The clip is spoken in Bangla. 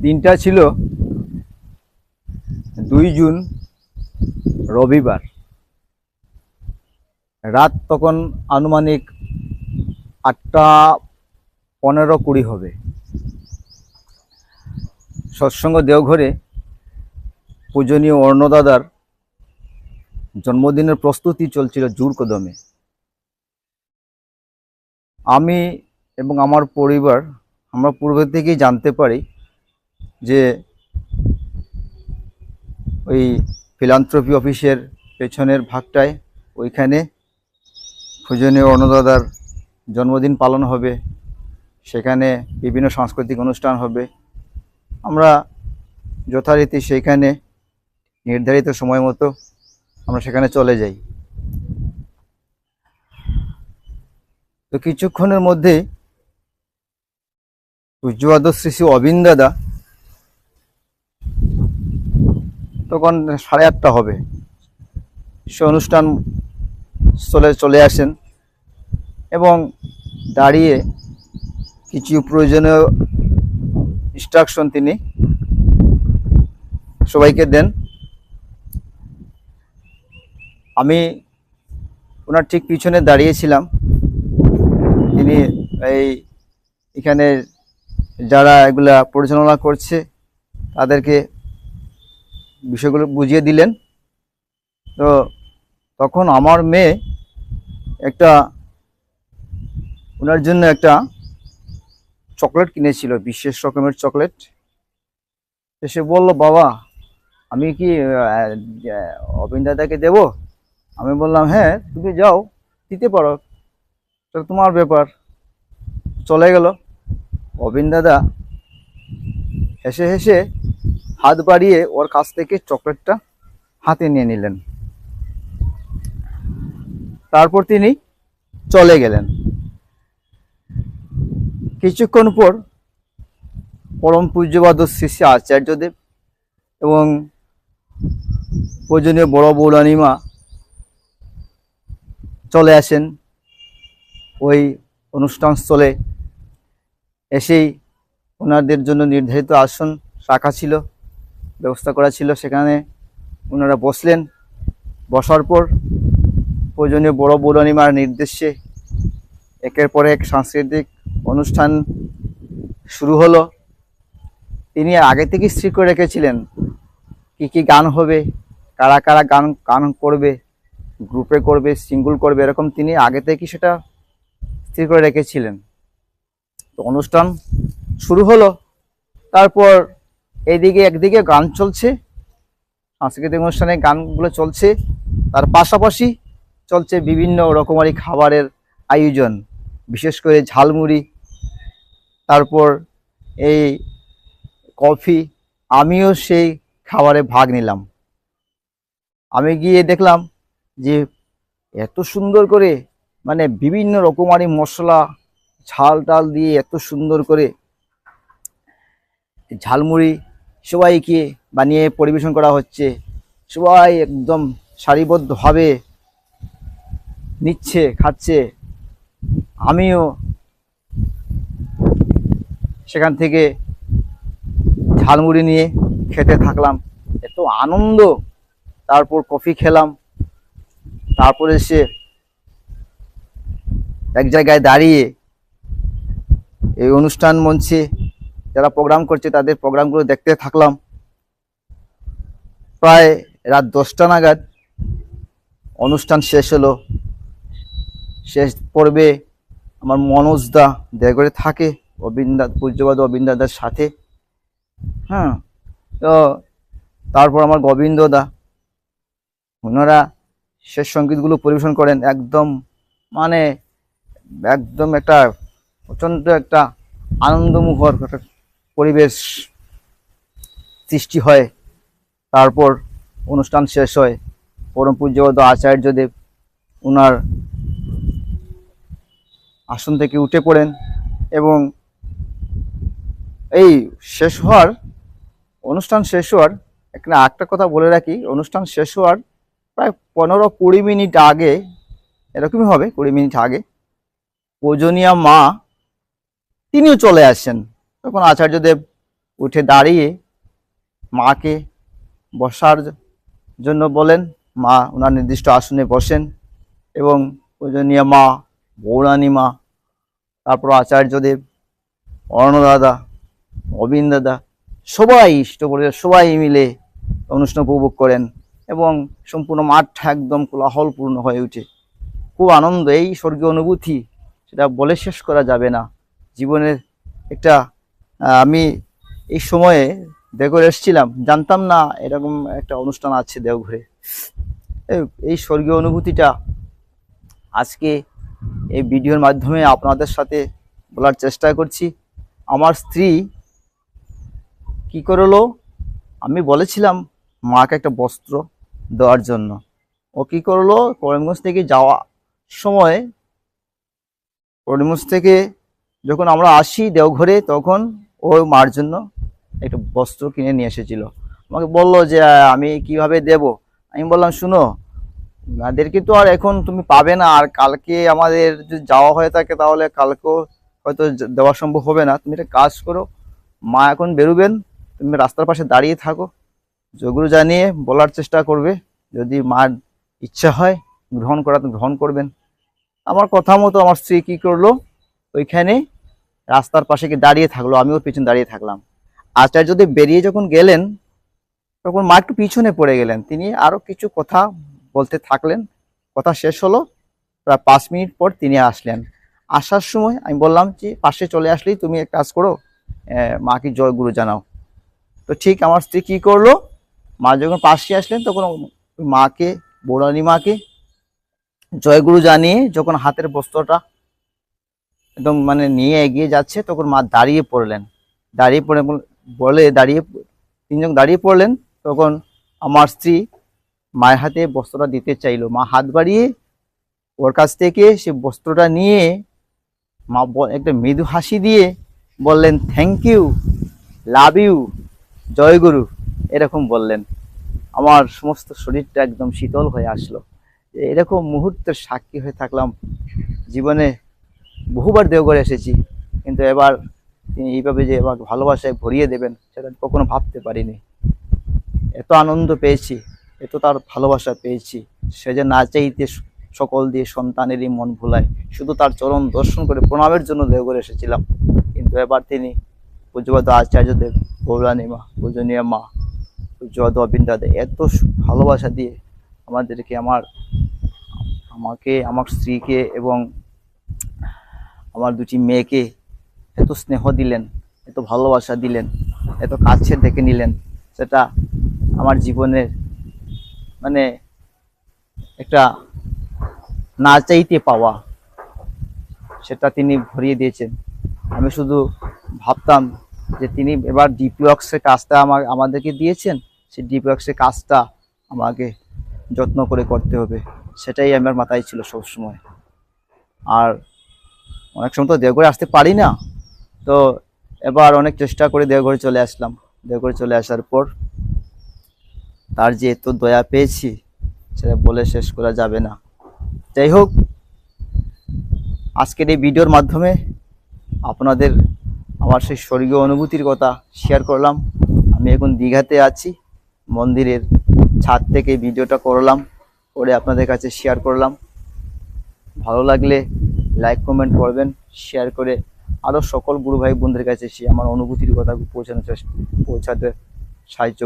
দিনটা ছিল 2 জুন, রবিবার। রাত তখন আনুমানিক 8:15-20 হবে। সৎসঙ্গ দেওঘরে পূজনীয় অর্ণদাদার জন্মদিনের প্রস্তুতি চলছিল জোর কদমে। আমি এবং আমার পরিবার আমরা পূর্বে থেকেই জানতে পারি যে ওই ফিলান্থ্রপি অফিসের পেছনের ভাগটায় ওইখানে পূজনীয় অর্ণদাদার জন্মদিন পালন হবে, সেখানে বিভিন্ন সাংস্কৃতিক অনুষ্ঠান হবে। আমরা যথারীতি সেইখানে নির্ধারিত সময় মতো আমরা সেখানে চলে যাই। তো কিছুক্ষণের মধ্যে পূজ্যপাদ শ্রী শ্রী অবিন দাদা তখন 8:30 হবে, সে অনুষ্ঠান স্থলে চলে আসেন এবং দাঁড়িয়ে কিছু প্রয়োজনীয় ইনস্ট্রাকশন তিনি সবাইকে দেন। আমি ওনার ঠিক পিছনে দাঁড়িয়েছিলাম। তিনি এখানে যারা এগুলা পরিচালনা করছে তাদেরকে বিষয়গুলো বুঝিয়ে দিলেন। তো তখন আমার মেয়ে ওনার জন্য একটা চকলেট কিনেছিল, বিশেষ রকমের চকলেট। সে বলল, বাবা আমি কি অবিন দাদাকে দেব? আমি বললাম, হ্যাঁ তুমি যাও, দিতে পারো, তোমার ব্যাপার। চলে গেল। অবিন দাদা হেসে হেসে হাত বাড়িয়ে ওর কাছ থেকে চকলেটটা হাতে নিয়ে নিলেন। তারপর তিনি চলে গেলেন। কিছুক্ষণ পর পরম পূজ্যপাদ শ্রী শ্রী আচার্যদেব এবং পূজনীয় বড় বৌরানীমা চলে আসেন ওই অনুষ্ঠানস্থলে। এসেই ওনাদের জন্য নির্ধারিত আসন রাখা ছিল, ব্যবস্থা করা ছিল, সেখানে ওনারা বসলেন। বসার পর পূজনীয় বড় বৌরানীমার নির্দেশে একের পর এক সাংস্কৃতিক অনুষ্ঠান শুরু হলো। তিনি আগে থেকে স্থির করে রেখেছিলেন কি কি গান হবে, কারা কারা গান করবে, গ্রুপে করবে, সিঙ্গল করবে, এরকম তিনি আগে থেকে সেটা স্থির করে রেখেছিলেন। তো অনুষ্ঠান শুরু হলো। তারপর একদিকে গান চলছে, সাংস্কৃতিক অনুষ্ঠানে গানগুলো চলছে, তার পাশাপাশি চলছে বিভিন্ন রকমারি খাবারের আয়োজন, বিশেষ করে ঝালমুড়ি, তারপর এই কফি। আমিও সেই খাবারে ভাগ নিলাম। আমি গিয়ে দেখলাম যে এত সুন্দর করে, মানে বিভিন্ন রকমারি মশলা ঝাল টাল দিয়ে এত সুন্দর করে ঝালমুড়ি সবাইকে বানিয়ে পরিবেশন করা হচ্ছে। সবাই একদম সারিবদ্ধভাবে নিচ্ছে, খাচ্ছে। আমিও সেখান থেকে ঝালমুড়ি নিয়ে খেতে থাকলাম, এত আনন্দ। তারপর কফি খেলাম। তারপরে এসে এক জায়গায় দাঁড়িয়ে এই অনুষ্ঠান মঞ্চে যারা প্রোগ্রাম করছে তাদের প্রোগ্রামগুলো দেখতে থাকলাম। প্রায় রাত 10টা নাগাদ অনুষ্ঠান শেষ হলো। শেষ পর্বে আমার মনোজদা দেওঘরে থাকে পূজ্যপাদ অবিন দাদার সাথে। হ্যাঁ, তো তারপর আমার গোবিন্দদা, ওনারা শেষ সঙ্গীতগুলো পরিবেশন করেন। একদম একটা প্রচণ্ড একটা আনন্দমুখর একটা পরিবেশ সৃষ্টি হয়। তারপর অনুষ্ঠান শেষ হয়। পরম পূজ্যপাদ আচার্যদেব ওনার আসন থেকে উঠে পড়েন এবং এই অনুষ্ঠান শেষ হওয়ার একটা কথা বলে রাখি, অনুষ্ঠান শেষ হওয়ার প্রায় 15-20 মিনিট আগে, এরকমই হবে 20 মিনিট আগে, পূজনীয়া মা তিনিও চলে আসেন। তখন আচার্যদেব উঠে দাঁড়িয়ে মাকে বসার জন্য বলেন। মা ওনার নির্দিষ্ট আসনে বসেন এবং পূজনীয় মা, বৌরানী মা, তারপর আচার্যদেব, অর্ণদাদা, অবিন দাদা, সবাই ইষ্ট পরিবার সবাই মিলে অনুষ্ঠান উপভোগ করেন এবং সম্পূর্ণ মাঠটা একদম কোলাহলপূর্ণ হয়ে ওঠে। খুব আনন্দ, এই স্বর্গীয় অনুভূতি সেটা বলে শেষ করা যাবে না। জীবনের একটা আমি এই সময়ে দেওঘরে এসেছিলাম, জানতাম না এরকম একটা অনুষ্ঠান আছে দেওঘরে। এই স্বর্গীয় অনুভূতিটা আজকে এই ভিডিওর মাধ্যমে আপনাদের সাথে বলার চেষ্টা করছি। আমার স্ত্রী কি করলো, আমি বলেছিলাম মাকে একটা বস্ত্র দেওয়ার জন্য, ও কি করলো, করিমগঞ্জ থেকে যাওয়ার সময়, করিমগঞ্জ থেকে যখন আমরা আসি দেওঘরে, তখন ও মার জন্য একটা বস্ত্র কিনে নিয়ে এসেছিল। আমাকে বললো যে আমি কিভাবে দেব। আমি বললাম শুনো, ওনাদেরকে তো আর এখন তুমি পাবে না, আর কালকে আমাদের যদি যাওয়া হয়ে থাকে তাহলে কালকেও হয়তো দেওয়া সম্ভব হবে না। তুমি একটা কাজ করো, মা এখন বেরোবেন, তুমি রাস্তার পাশে দাঁড়িয়ে থাকো, জয়গুরু জানিয়ে বলার চেষ্টা করবে, যদি মার ইচ্ছা হয় গ্রহণ করা তো গ্রহণ করবেন। আমার কথা মতো আমার স্ত্রী কি করলো, ওইখানে রাস্তার পাশে গিয়ে দাঁড়িয়ে থাকলো, আমিও পিছনে দাঁড়িয়ে থাকলাম। আচার্যদেব বেরিয়ে যখন গেলেন তখন মা একটু পিছনে পড়ে গেলেন, তিনি আরো কিছু কথা বলতে থাকলেন। কথা শেষ হলো, প্রায় 5 মিনিট পর তিনি আসলেন। আসার সময় আমি বললাম যে পাশে চলে আসলেই তুমি এক কাজ করো, মাকে জয় গুরু জানাও। তো ঠিক আমার স্ত্রী কি করলো, মা যখন পাশে আসলেন তখন মাকে, বৌরানী মাকে জয়গুরু জানিয়ে যখন হাতের বস্ত্রটা একদম মানে নিয়ে এগিয়ে যাচ্ছে, তখন মা দাঁড়িয়ে পড়লেন। দাঁড়িয়ে পড়ে বলে দাঁড়িয়ে, তিনজন দাঁড়িয়ে পড়লেন। তখন আমার স্ত্রী মায়ের হাতে বস্ত্রটা দিতে চাইলো, মা হাত বাড়িয়ে ওর কাছ থেকে সে বস্ত্রটা নিয়ে মা একটা মৃদু হাসি দিয়ে বললেন, থ্যাংক ইউ, লাভ ইউ, জয়গুরু, এরকম বললেন। আমার সমস্ত শরীরটা একদম শীতল হয়ে আসলো। এরকম মুহূর্তের সাক্ষী হয়ে থাকলাম। জীবনে বহুবার দেওঘরে এসেছি, কিন্তু এবার তিনি এইভাবে যে আমাকে ভালোবাসায় ভরিয়ে দেবেন সেটা কখনো ভাবতে পারিনি। এত আনন্দ পেয়েছি, এত তার ভালোবাসা পেয়েছি, সে যে না চাইতে সকল দিয়ে সন্তানেরই মন ভুলায়। শুধু তার চরণ দর্শন করে প্রণামের জন্য দেওঘরে এসেছিলাম, কিন্তু এবার তিনি পূজ্যপাদ আচার্যদেব, গৌরানী মা, পূজনীয় মা, পূজ্যপাদ অবিন দাদা এত ভালোবাসা দিয়ে আমাদেরকে, আমাকে, আমার স্ত্রীকে এবং আমার 2টি মেয়েকে এত স্নেহ দিলেন, এত ভালোবাসা দিলেন, এত কাছে ডেকে নিলেন, সেটা আমার জীবনের মানে একটা না চাইতে পাওয়া, সেটা তিনি ভরিয়ে দিয়েছেন। আমি শুধু ভাবতাম যে তিনি এবার ডিপি ওয়ার্কসের কাজটা আমাদেরকে দিয়েছেন, সেই ডিপি ওয়ার্কসের কাজটা আমাকে যত্ন করে করতে হবে, সেটাই আমার মাথায় ছিল সবসময়। আর অনেক সময় তো দেওঘরে আসতে পারি না, তো এবার অনেক চেষ্টা করে দেওঘরে চলে আসলাম। দেওঘরে চলে আসার পর তার যে এত দয়া পেয়েছি সেটা বলে শেষ করা যাবে না। যাই হোক, আজকের এই ভিডিওর মাধ্যমে আপনাদের আমার সেই স্বর্গীয় অনুভূতির কথা শেয়ার করলাম। আমি এখন দীঘাতে আছি, মন্দিরের ছাদ থেকে ভিডিওটা করলাম, করে আপনাদের কাছে শেয়ার করলাম। ভালো লাগলে লাইক কমেন্ট করবেন, শেয়ার করে আরও সকল গুরু ভাই বোনদের কাছে আমার অনুভূতির কথা পৌঁছাতে সাহায্য